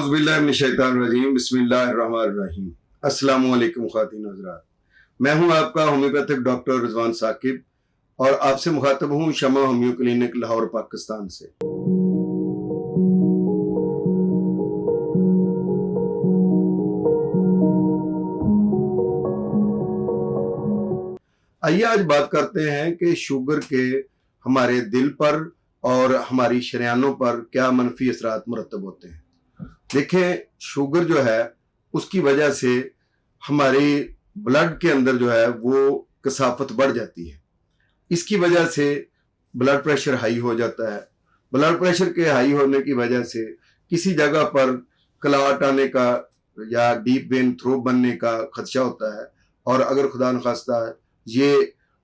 औज़ुबिल्लाहिमिनश्शैतानिर्रजीम बिस्मिल्लाहिर्रहमानिर्रहीम। अस्सलामु अलैकुम ख़वातीन हज़रात, मैं हूं आपका होम्योपैथिक डॉक्टर रिजवान साकिब और आपसे मुखातब हूं शमा होम्यो क्लिनिक लाहौर पाकिस्तान से। आइए आज बात करते हैं कि शुगर के हमारे दिल पर और हमारी शरीयानों पर क्या मनफी असरात मुरतब होते हैं। देखें, शुगर जो है उसकी वजह से हमारी ब्लड के अंदर जो है वो कसाफत बढ़ जाती है। इसकी वजह से ब्लड प्रेशर हाई हो जाता है। ब्लड प्रेशर के हाई होने की वजह से किसी जगह पर क्लॉट आने का या डीप वेन थ्रो बनने का खदशा होता है, और अगर खुदा न खास्ता ये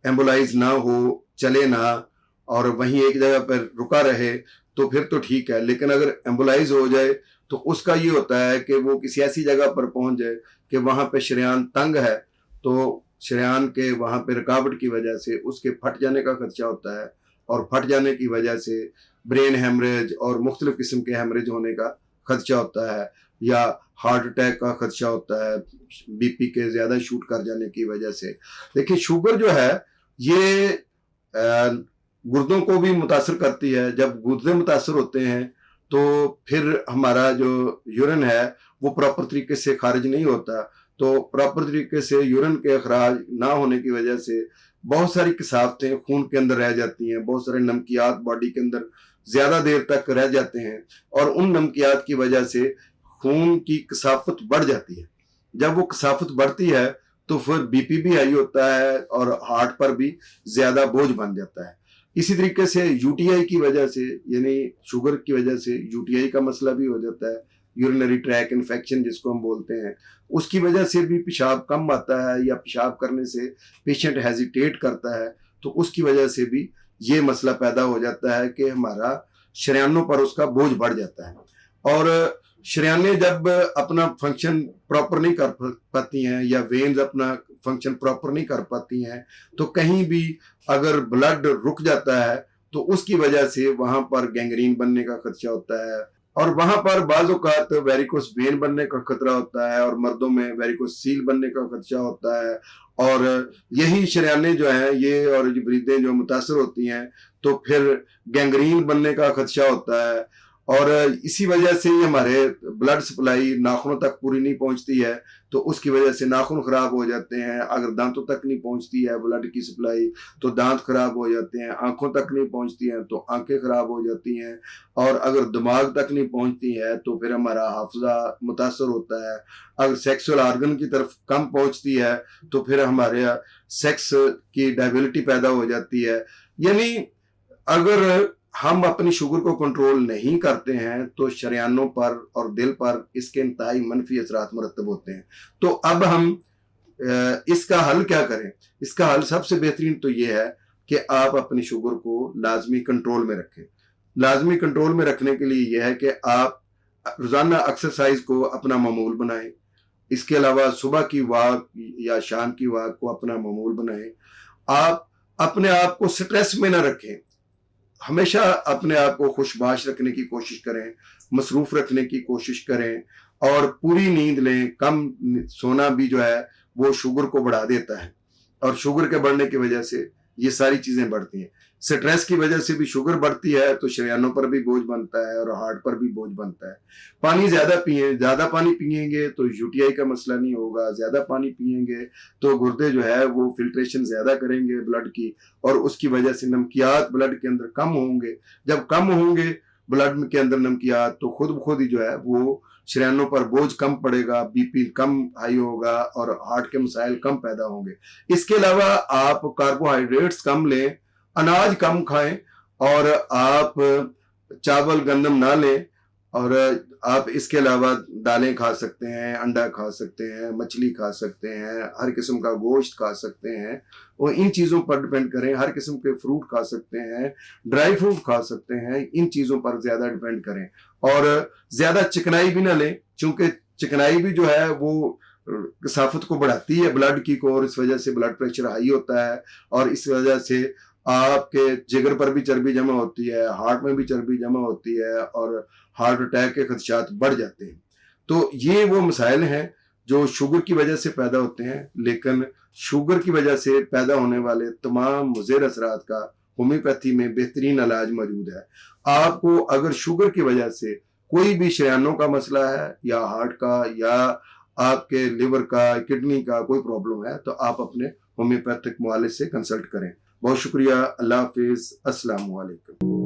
एम्बोलाइज ना हो, चले ना, और वहीं एक जगह पर रुका रहे तो फिर तो ठीक है, लेकिन अगर एम्बोलाइज हो जाए तो उसका ये होता है कि वो किसी ऐसी जगह पर पहुंच जाए कि वहां पे शरेयान तंग है, तो शरेयान के वहां पे रुकावट की वजह से उसके फट जाने का खदशा होता है, और फट जाने की वजह से ब्रेन हेमरेज और मुख्तलिफ किस्म के हेमरेज होने का खदशा होता है, या हार्ट अटैक का खदशा होता है बीपी के ज़्यादा शूट कर जाने की वजह से। देखिए, शुगर जो है ये गुर्दों को भी मुतासर करती है। जब गुर्दे मुतासर होते हैं तो फिर हमारा जो यूरिन है वो प्रॉपर तरीके से खारिज नहीं होता, तो प्रॉपर तरीके से यूरिन के अखराज ना होने की वजह से बहुत सारी कसावतें खून के अंदर रह जाती हैं, बहुत सारे नमकियात बॉडी के अंदर ज़्यादा देर तक रह जाते हैं, और उन नमकियात की वजह से खून की कसाफत बढ़ जाती है। जब वो कसाफत बढ़ती है तो फिर बीपी भी हाई होता है और हार्ट पर भी ज़्यादा बोझ बन जाता है। इसी तरीके से यूटीआई की वजह से, यानी शुगर की वजह से यूटीआई का मसला भी हो जाता है, यूरिनरी ट्रैक इन्फेक्शन जिसको हम बोलते हैं। उसकी वजह से भी पेशाब कम आता है, या पेशाब करने से पेशेंट हेजिटेट करता है, तो उसकी वजह से भी ये मसला पैदा हो जाता है कि हमारा शरेयानों पर उसका बोझ बढ़ जाता है। और शरेयानें जब अपना फंक्शन प्रॉपर नहीं कर पाती हैं, या वेन्स अपना फंक्शन प्रॉपर नहीं कर पाती हैं, तो कहीं भी अगर ब्लड रुक जाता है तो उसकी वजह से वहां पर गैंग्रीन बनने का खदशा होता है, और वहां पर बाज़ औक़ात वेरिकोस वेन बनने का खतरा होता है, और मर्दों में वेरिकोस सील बनने का खदशा होता है। और यही शरेयानें जो हैं ये और वरीदें जो मुतासर होती हैं तो फिर गैंग्रीन बनने का खदशा होता है, और इसी वजह से ही हमारे ब्लड सप्लाई नाखूनों तक पूरी नहीं पहुंचती है, तो उसकी वजह से नाखून खराब हो जाते हैं। अगर दांतों तक नहीं पहुंचती है ब्लड की सप्लाई तो दांत खराब हो जाते हैं, आंखों तक नहीं पहुंचती हैं तो आंखें खराब हो जाती हैं, और अगर दिमाग तक नहीं पहुंचती है तो फिर हमारा हाफजा मुतासर होता है। अगर सेक्सुअल आर्गन की तरफ कम पहुंचती है तो फिर हमारे सेक्स की डायबिलिटी पैदा हो जाती है। यानी अगर हम अपनी शुगर को कंट्रोल नहीं करते हैं तो शरेयानों पर और दिल पर इसके इंतहाई मनफी असरात मुरतब होते हैं। तो अब हम इसका हल क्या करें? इसका हल सबसे बेहतरीन तो ये है कि आप अपनी शुगर को लाजमी कंट्रोल में रखें। लाजमी कंट्रोल में रखने के लिए यह है कि आप रोज़ाना एक्सरसाइज को अपना मामूल बनाएं। इसके अलावा सुबह की वॉक या शाम की वॉक को अपना मामूल बनाएं। आप अपने आप को स्ट्रेस में ना रखें, हमेशा अपने आप को खुशबाश रखने की कोशिश करें, मसरूफ रखने की कोशिश करें, और पूरी नींद लें। कम सोना भी जो है वो शुगर को बढ़ा देता है, और शुगर के बढ़ने की वजह से ये सारी चीज़ें बढ़ती हैं। स्ट्रेस की वजह से भी शुगर बढ़ती है तो शरेयानों पर भी बोझ बनता है और हार्ट पर भी बोझ बनता है। पानी ज़्यादा पिएं, ज़्यादा पानी पिएंगे तो यूटीआई का मसला नहीं होगा। ज़्यादा पानी पिएंगे तो गुर्दे जो है वो फिल्ट्रेशन ज़्यादा करेंगे ब्लड की, और उसकी वजह से नमकियात ब्लड के अंदर कम होंगे। जब कम होंगे ब्लड के अंदर नमकियात तो खुद ब खुद ही जो है वो शरेयानों पर बोझ कम पड़ेगा, बीपी कम हाई होगा, और हार्ट के मसाइल कम पैदा होंगे। इसके अलावा आप कार्बोहाइड्रेट्स कम लें, अनाज कम खाएं, और आप चावल गंदम ना लें, और आप इसके अलावा दालें खा सकते हैं, अंडा खा सकते हैं, मछली खा सकते हैं, हर किस्म का गोश्त खा सकते हैं, और इन चीज़ों पर डिपेंड करें। हर किस्म के फ्रूट खा सकते हैं, ड्राई फ्रूट खा सकते हैं, इन चीज़ों पर ज़्यादा डिपेंड करें। और ज़्यादा चिकनाई भी ना लें, क्योंकि चिकनाई भी जो है वो कसाफत को बढ़ाती है ब्लड की को, और इस वजह से ब्लड प्रेशर हाई होता है, और इस वजह से आपके जिगर पर भी चर्बी जमा होती है, हार्ट में भी चर्बी जमा होती है, और हार्ट अटैक के खदशात बढ़ जाते हैं। तो ये वो मसाइल हैं जो शुगर की वजह से पैदा होते हैं, लेकिन शुगर की वजह से पैदा होने वाले तमाम मुज़र असरात का होम्योपैथी में बेहतरीन इलाज मौजूद है। आपको अगर शुगर की वजह से कोई भी शरीयानों का मसला है या हार्ट का या आपके लिवर का, किडनी का कोई प्रॉब्लम है, तो आप अपने होम्योपैथिक मुआलिज से कंसल्ट करें। बहुत शुक्रिया। अल्लाह हाफिज़। अस्सलाम वालेकुम।